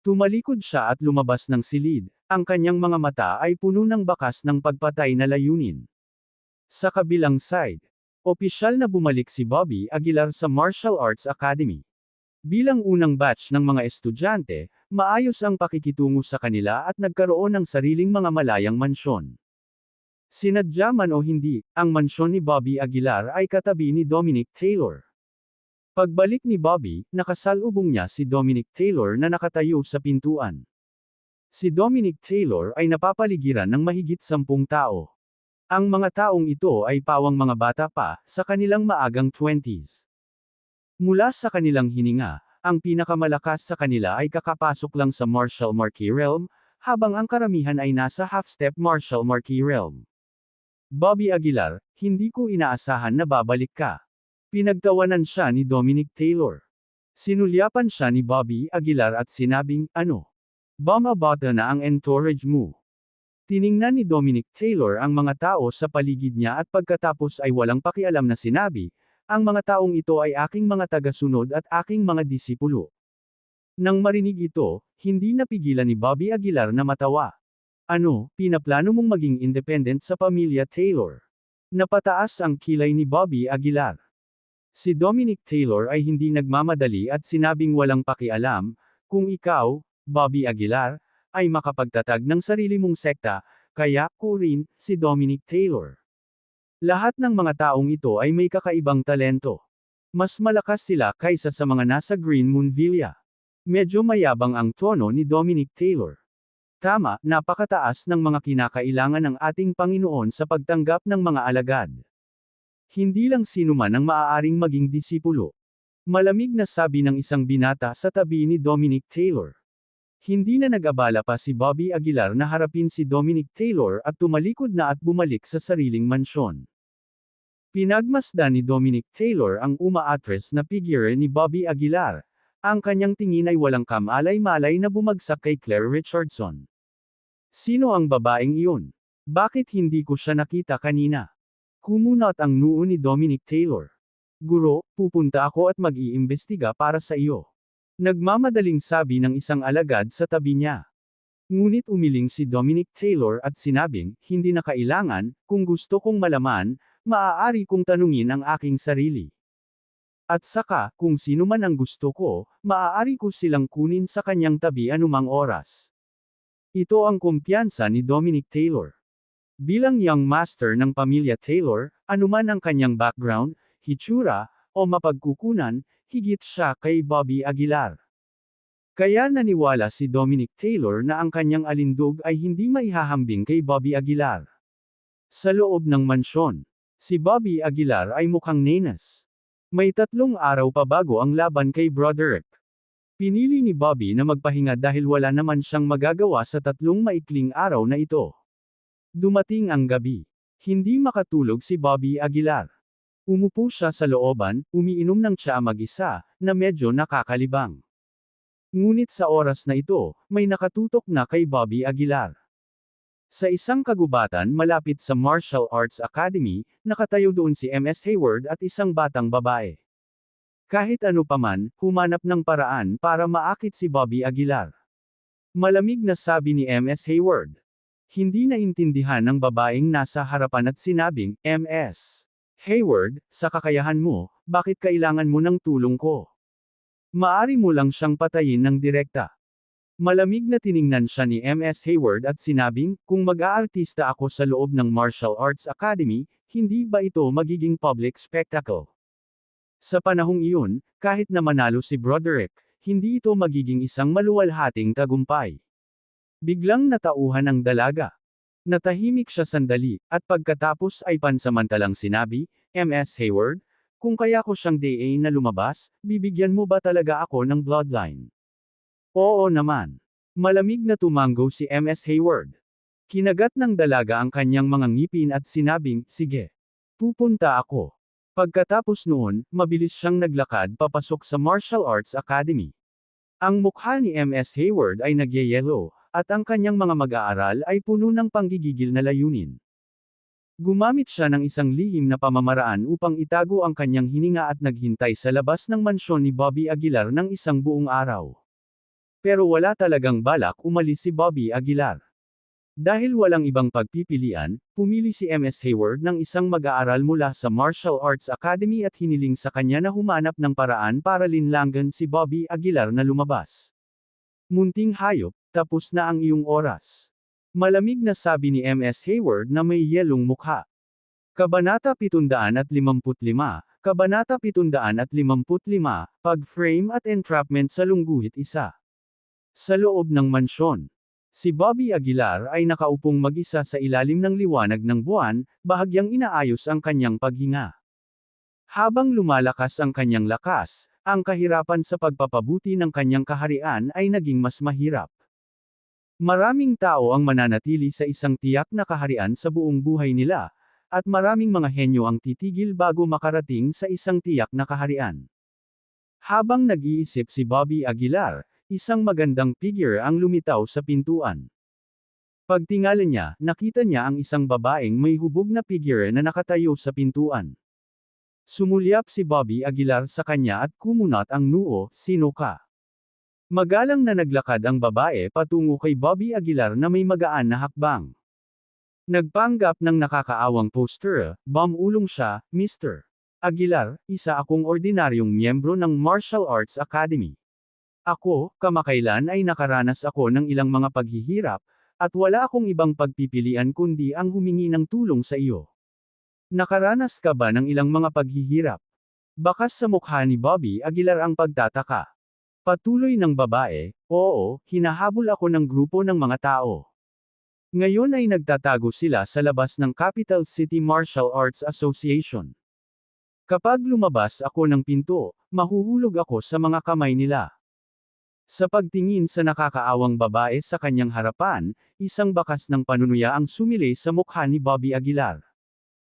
Tumalikod siya at lumabas ng silid, ang kanyang mga mata ay puno ng bakas ng pagpatay na layunin. Sa kabilang side, opisyal na bumalik si Bobby Aguilar sa Martial Arts Academy. Bilang unang batch ng mga estudyante, maayos ang pakikitungo sa kanila at nagkaroon ng sariling mga malayang mansyon. Sinadya man o hindi, ang mansyon ni Bobby Aguilar ay katabi ni Dominic Taylor. Pagbalik ni Bobby, nakasalubong niya si Dominic Taylor na nakatayo sa pintuan. Si Dominic Taylor ay napapaligiran ng mahigit 10 tao. Ang mga taong ito ay pawang mga bata pa, sa kanilang maagang 20s. Mula sa kanilang hininga, ang pinakamalakas sa kanila ay kakapasok lang sa Martial Marquee Realm, habang ang karamihan ay nasa half-step Martial Marquee Realm. Bobby Aguilar, hindi ko inaasahan na babalik ka. Pinagtawanan siya ni Dominic Taylor. Sinulyapan siya ni Bobby Aguilar at sinabing, ano? Bumabata na ang entourage mo. Tiningnan ni Dominic Taylor ang mga tao sa paligid niya at pagkatapos ay walang pakialam na sinabi, ang mga taong ito ay aking mga tagasunod at aking mga disipulo. Nang marinig ito, hindi napigilan ni Bobby Aguilar na matawa. Ano, pinaplano mong maging independent sa pamilya Taylor? Napataas ang kilay ni Bobby Aguilar. Si Dominic Taylor ay hindi nagmamadali at sinabing walang pakialam, kung ikaw, Bobby Aguilar, ay makapagtatag ng sarili mong sekta, kaya ko rin, si Dominic Taylor. Lahat ng mga taong ito ay may kakaibang talento. Mas malakas sila kaysa sa mga nasa Green Moon Villa. Medyo mayabang ang tono ni Dominic Taylor. Tama, napakataas ng mga kinakailangan ng ating Panginoon sa pagtanggap ng mga alagad. Hindi lang sino man ang maaaring maging disipulo. Malamig na sabi ng isang binata sa tabi ni Dominic Taylor. Hindi na nag-abala pa si Bobby Aguilar na harapin si Dominic Taylor at tumalikod na at bumalik sa sariling mansyon. Pinagmasdan ni Dominic Taylor ang umaatres na figure ni Bobby Aguilar. Ang kanyang tingin ay walang kamalay-malay na bumagsak kay Claire Richardson. Sino ang babaeng iyon? Bakit hindi ko siya nakita kanina? Kumunot ang noo ni Dominic Taylor. Guro, pupunta ako at mag-iimbestiga para sa iyo. Nagmamadaling sabi ng isang alagad sa tabi niya. Ngunit umiling si Dominic Taylor at sinabing, hindi na kailangan, kung gusto kong malaman, maaari kong tanungin ang aking sarili. At saka, kung sino man ang gusto ko, maaari ko silang kunin sa kanyang tabi anumang oras. Ito ang kumpiyansa ni Dominic Taylor. Bilang young master ng pamilya Taylor, anuman ang kanyang background, hitsura, o mapagkukunan, higit siya kay Bobby Aguilar. Kaya naniwala si Dominic Taylor na ang kanyang alindog ay hindi maihahambing kay Bobby Aguilar. Sa loob ng mansyon, si Bobby Aguilar ay mukhang nenas. May 3 araw pa bago ang laban kay Broderick. Pinili ni Bobby na magpahinga dahil wala naman siyang magagawa sa 3 maikling araw na ito. Dumating ang gabi. Hindi makatulog si Bobby Aguilar. Umupo siya sa looban, umiinom ng tsaa mag-isa, na medyo nakakalibang. Ngunit sa oras na ito, may nakatutok na kay Bobby Aguilar. Sa isang kagubatan malapit sa Martial Arts Academy, nakatayo doon si MS Hayward at isang batang babae. Kahit ano paman, humanap ng paraan para maakit si Bobby Aguilar. Malamig na sabi ni MS Hayward. Hindi naintindihan ng babaeng nasa harapan at sinabing, MS Hayward, sa kakayahan mo, bakit kailangan mo ng tulong ko? Maari mo lang siyang patayin ng direkta. Malamig na tiningnan siya ni MS Hayward at sinabing, kung mag-aartista ako sa loob ng Martial Arts Academy, hindi ba ito magiging public spectacle? Sa panahong iyon, kahit na manalo si Broderick, hindi ito magiging isang maluwalhating tagumpay. Biglang natauhan ang dalaga. Natahimik siya sandali, at pagkatapos ay pansamantalang sinabi, MS Hayward, kung kaya ko siyang DA na lumabas, bibigyan mo ba talaga ako ng bloodline? Oo naman. Malamig na tumango si MS Hayward. Kinagat ng dalaga ang kanyang mga ngipin at sinabing, sige. Pupunta ako. Pagkatapos noon, mabilis siyang naglakad papasok sa Martial Arts Academy. Ang mukha ni MS Hayward ay nagyayelo, at ang kanyang mga mag-aaral ay puno ng panggigigil na layunin. Gumamit siya ng isang lihim na pamamaraan upang itago ang kanyang hininga at naghintay sa labas ng mansyon ni Bobby Aguilar ng isang buong araw. Pero wala talagang balak umalis si Bobby Aguilar. Dahil walang ibang pagpipilian, pumili si MS Hayward ng isang mag-aaral mula sa Martial Arts Academy at hiniling sa kanya na humanap ng paraan para linlangan si Bobby Aguilar na lumabas. Munting hayop, tapos na ang iyong oras. Malamig na sabi ni MS Hayward na may yelong mukha. Kabanata 755, Kabanata 755, Pag-frame at entrapment sa lungguhit isa. Sa loob ng mansyon. Si Bobby Aguilar ay nakaupong mag-isa sa ilalim ng liwanag ng buwan, bahagyang inaayos ang kanyang paghinga. Habang lumalakas ang kanyang lakas, ang kahirapan sa pagpapabuti ng kanyang kaharian ay naging mas mahirap. Maraming tao ang mananatili sa isang tiyak na kaharian sa buong buhay nila, at maraming mga henyo ang titigil bago makarating sa isang tiyak na kaharian. Habang nag-iisip si Bobby Aguilar, isang magandang figure ang lumitaw sa pintuan. Pagtingala niya, nakita niya ang isang babaeng may hubog na figure na nakatayo sa pintuan. Sumulyap si Bobby Aguilar sa kanya at kumunat ang noo, sino ka? Magalang na naglakad ang babae patungo kay Bobby Aguilar na may magaan na hakbang. Nagpanggap ng nakakaawang poster, bumulong siya, Mr. Aguilar, isa akong ordinaryong miyembro ng Martial Arts Academy. Ako, kamakailan ay nakaranas ako ng ilang mga paghihirap, at wala akong ibang pagpipilian kundi ang humingi ng tulong sa iyo. Nakaranas ka ba ng ilang mga paghihirap? Bakas sa mukha ni Bobby Aguilar ang pagtataka. Patuloy ng babae, oo, hinahabol ako ng grupo ng mga tao. Ngayon ay nagtatago sila sa labas ng Capital City Martial Arts Association. Kapag lumabas ako ng pinto, mahuhulog ako sa mga kamay nila. Sa pagtingin sa nakakaawang babae sa kanyang harapan, isang bakas ng panunuya ang sumilay sa mukha ni Bobby Aguilar.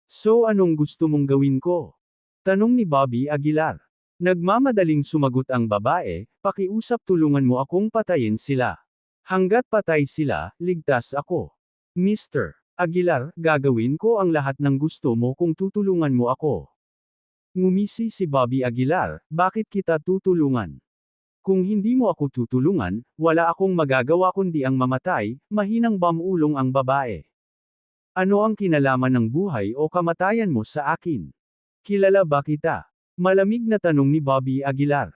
So anong gusto mong gawin ko? Tanong ni Bobby Aguilar. Nagmamadaling sumagot ang babae, pakiusap tulungan mo akong patayin sila. Hanggat patay sila, ligtas ako. Mr. Aguilar, gagawin ko ang lahat ng gusto mo kung tutulungan mo ako. Ngumisi si Bobby Aguilar, bakit kita tutulungan? Kung hindi mo ako tutulungan, wala akong magagawa kundi ang mamatay, mahinang bamulong ang babae. Ano ang kinalaman ng buhay o kamatayan mo sa akin? Kilala ba kita? Malamig na tanong ni Bobby Aguilar.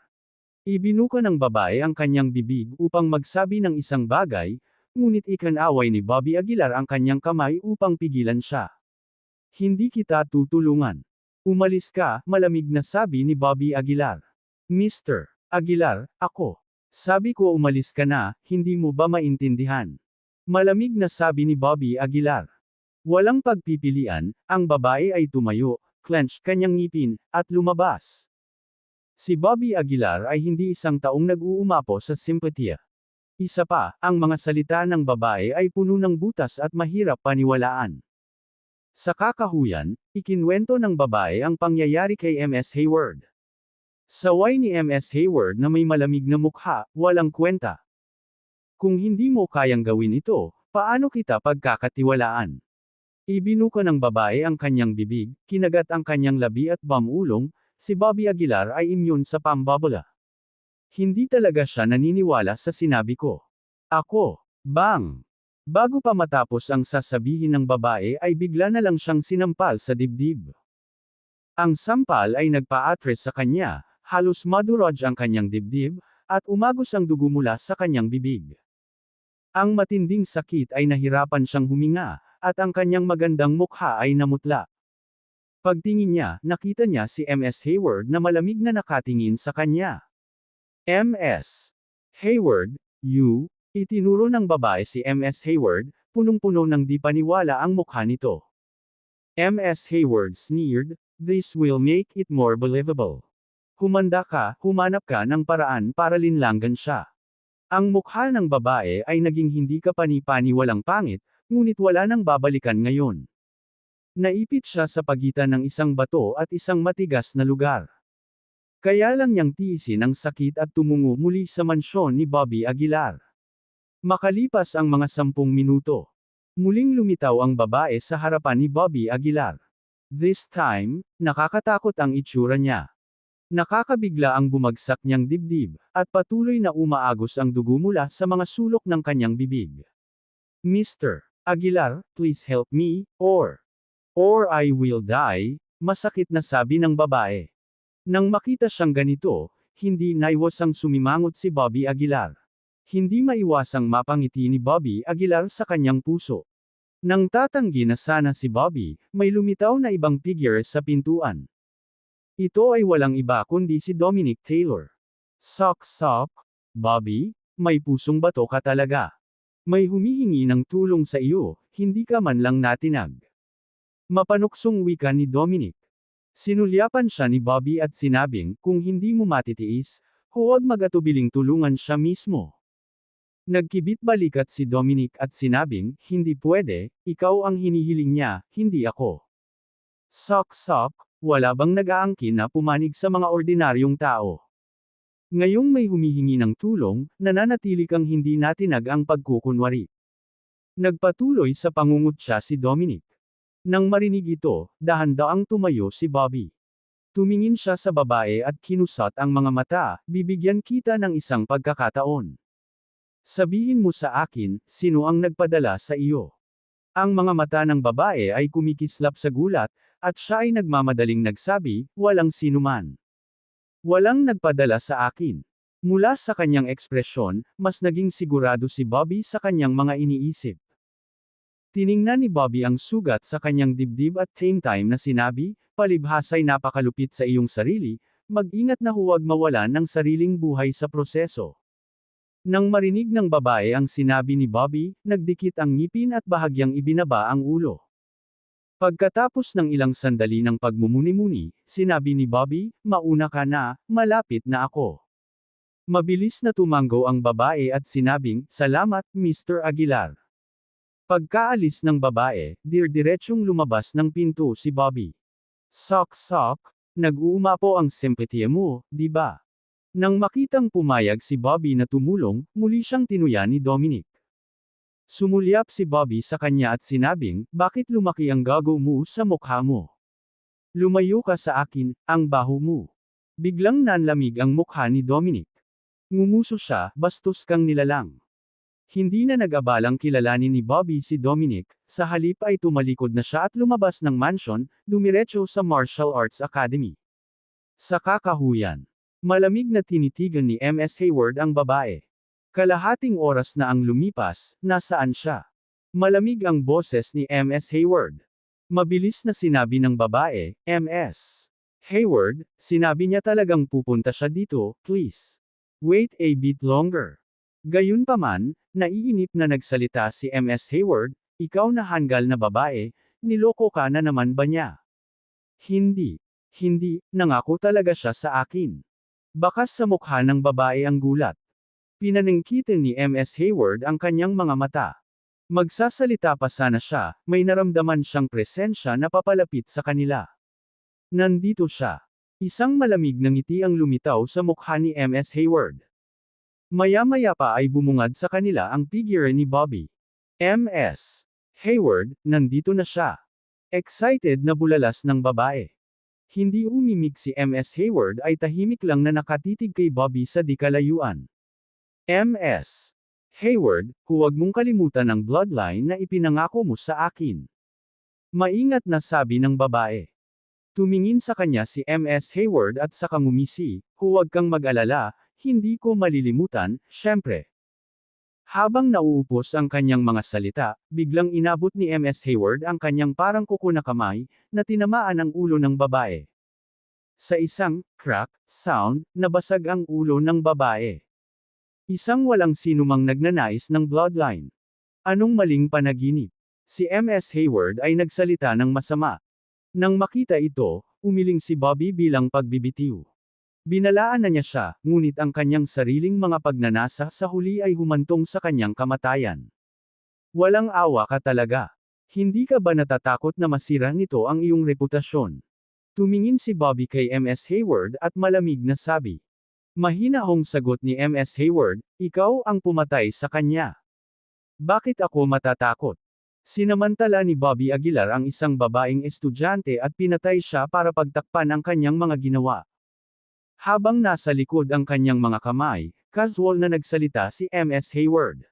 Ibinuka ng babae ang kanyang bibig upang magsabi ng isang bagay, ngunit ikinaway ni Bobby Aguilar ang kanyang kamay upang pigilan siya. Hindi kita tutulungan. Umalis ka, malamig na sabi ni Bobby Aguilar. Mr. Aguilar, ako. Sabi ko umalis ka na, hindi mo ba maintindihan? Malamig na sabi ni Bobby Aguilar. Walang pagpipilian, ang babae ay tumayo, clench kanyang ngipin, at lumabas. Si Bobby Aguilar ay hindi isang taong nag-uumapo sa simpatiya. Isa pa, ang mga salita ng babae ay puno ng butas at mahirap paniwalaan. Sa kakahuyan, ikinwento ng babae ang pangyayari kay MS Hayward. Saway ni MS Hayward na may malamig na mukha, walang kwenta. Kung hindi mo kayang gawin ito, paano kita pagkakatiwalaan? Ibinuka ng babae ang kanyang bibig, kinagat ang kanyang labi at bamulong, si Bobby Aguilar ay immune sa pambabola. Hindi talaga siya naniniwala sa sinabi ko. Ako, bang! Bago pa matapos ang sasabihin ng babae ay bigla na lang siyang sinampal sa dibdib. Ang sampal ay nagpa-atres sa kanya, halos madurog ang kanyang dibdib, at umagos ang dugo mula sa kanyang bibig. Ang matinding sakit ay nahirapan siyang huminga, at ang kanyang magandang mukha ay namutla. Pagtingin niya, nakita niya si MS Hayward na malamig na nakatingin sa kanya. MS Hayward, you? Itinuro ng babae si MS Hayward, punong-puno ng di paniwala ang mukha nito. MS Hayward sneered, this will make it more believable. Humanda ka, humanap ka ng paraan para linlanggan siya. Ang mukha ng babae ay naging hindi kapani-paniwalang pangit, ngunit wala nang babalikan ngayon. Naipit siya sa pagitan ng isang bato at isang matigas na lugar. Kaya lang niyang tiisin ang sakit at tumungo muli sa mansyon ni Bobby Aguilar. Makalipas ang mga 10 minuto, muling lumitaw ang babae sa harapan ni Bobby Aguilar. This time, nakakatakot ang itsura niya. Nakakabigla ang bumagsak niyang dibdib, at patuloy na umaagos ang dugo mula sa mga sulok ng kanyang bibig. Mr. Aguilar, please help me, or I will die, masakit na sabi ng babae. Nang makita siyang ganito, hindi naiwasang sumimangot si Bobby Aguilar. Hindi maiwasang mapangiti ni Bobby Aguilar sa kanyang puso. Nang tatanggi na sana si Bobby, may lumitaw na ibang figure sa pintuan. Ito ay walang iba kundi si Dominic Taylor. Sok, Bobby, may pusong bato ka talaga. May humihingi ng tulong sa iyo, hindi ka man lang natinag. Mapanuksong wika ni Dominic. Sinulyapan siya ni Bobby at sinabing, kung hindi mo matitiis, huwag mag-atubiling tulungan siya mismo. Nagkibit balikat si Dominic at sinabing, hindi pwede, ikaw ang hinihiling niya, hindi ako. Sok, wala bang nag-aangkin na pumanig sa mga ordinaryong tao? Ngayong may humihingi ng tulong, nananatili kang hindi natinag ang pagkukunwari. Nagpatuloy sa pangungutya si Dominic. Nang marinig ito, dahan-daang tumayo si Bobby. Tumingin siya sa babae at kinusat ang mga mata, bibigyan kita ng isang pagkakataon. Sabihin mo sa akin, sino ang nagpadala sa iyo? Ang mga mata ng babae ay kumikislap sa gulat, at siya ay nagmamadaling nagsabi, walang sinuman. Walang nagpadala sa akin. Mula sa kanyang ekspresyon, mas naging sigurado si Bobby sa kanyang mga iniisip. Tiningnan ni Bobby ang sugat sa kanyang dibdib at same time na sinabi, palibhasa'y napakalupit sa iyong sarili, mag-ingat na huwag mawalan ng sariling buhay sa proseso. Nang marinig ng babae ang sinabi ni Bobby, nagdikit ang ngipin at bahagyang ibinaba ang ulo. Pagkatapos ng ilang sandali ng pagmumuni-muni, sinabi ni Bobby, mauna ka na, malapit na ako. Mabilis na tumango ang babae at sinabing, salamat, Mr. Aguilar. Pagkaalis ng babae, diretsyong lumabas ng pinto si Bobby. Sok, nag-uumapo ang simpatya mo, di ba? Nang makitang pumayag si Bobby na tumulong, muli siyang tinuya ni Dominic. Sumulyap si Bobby sa kanya at sinabing, bakit lumaki ang gago mo sa mukha mo? Lumayo ka sa akin, ang baho mo. Biglang nanlamig ang mukha ni Dominic. Ngumuso siya, bastos kang nilalang. Hindi na nag-abalang kilalanin ni Bobby si Dominic, sa halip ay tumalikod na siya at lumabas ng mansion, dumiretso sa Martial Arts Academy. Sa kakahuyan, malamig na tinitigan ni Ms. Hayward ang babae. Kalahating oras na ang lumipas, nasaan siya? Malamig ang boses ni Ms. Hayward. Mabilis na sinabi ng babae, Ms. Hayward, sinabi niya talagang pupunta siya dito, please. Wait a bit longer. Gayunpaman, naiinip na nagsalita si Ms. Hayward, ikaw na hanggal na babae, niloko ka na naman ba niya? Hindi, nangako talaga siya sa akin. Bakas sa mukha ng babae ang gulat. Pinaningkitin ni Ms. Hayward ang kanyang mga mata. Magsasalita pa sana siya, may naramdaman siyang presensya na papalapit sa kanila. Nandito siya. Isang malamig na ngiti ang lumitaw sa mukha ni Ms. Hayward. Maya-maya pa ay bumungad sa kanila ang figure ni Bobby. Ms. Hayward, nandito na siya. Excited na bulalas ng babae. Hindi umimik si Ms. Hayward ay tahimik lang na nakatitig kay Bobby sa di kalayuan. Ms. Hayward, huwag mong kalimutan ang bloodline na ipinangako mo sa akin. Maingat na sabi ng babae. Tumingin sa kanya si Ms. Hayward at saka ngumisi, huwag kang mag-alala, hindi ko malilimutan, syempre. Habang nauupos ang kanyang mga salita, biglang inabot ni Ms. Hayward ang kanyang parang kuko na kamay, na tinamaan ang ulo ng babae. Sa isang crack sound, nabasag ang ulo ng babae. Isang walang sinumang nagnanais ng bloodline. Anong maling panaginip? Si Ms. Hayward ay nagsalita ng masama. Nang makita ito, umiling si Bobby bilang pagbibitiw. Binalaan na niya siya, ngunit ang kanyang sariling mga pagnanasa sa huli ay humantong sa kanyang kamatayan. Walang awa ka talaga. Hindi ka ba natatakot na masira nito ang iyong reputasyon? Tumingin si Bobby kay Ms. Hayward at malamig na sabi. Mahinahong sagot ni Ms. Hayward, ikaw ang pumatay sa kanya. Bakit ako matatakot? Sinamantala ni Bobby Aguilar ang isang babaeng estudyante at pinatay siya para pagtakpan ang kanyang mga ginawa. Habang nasa likod ang kanyang mga kamay, casual na nagsalita si Ms. Hayward.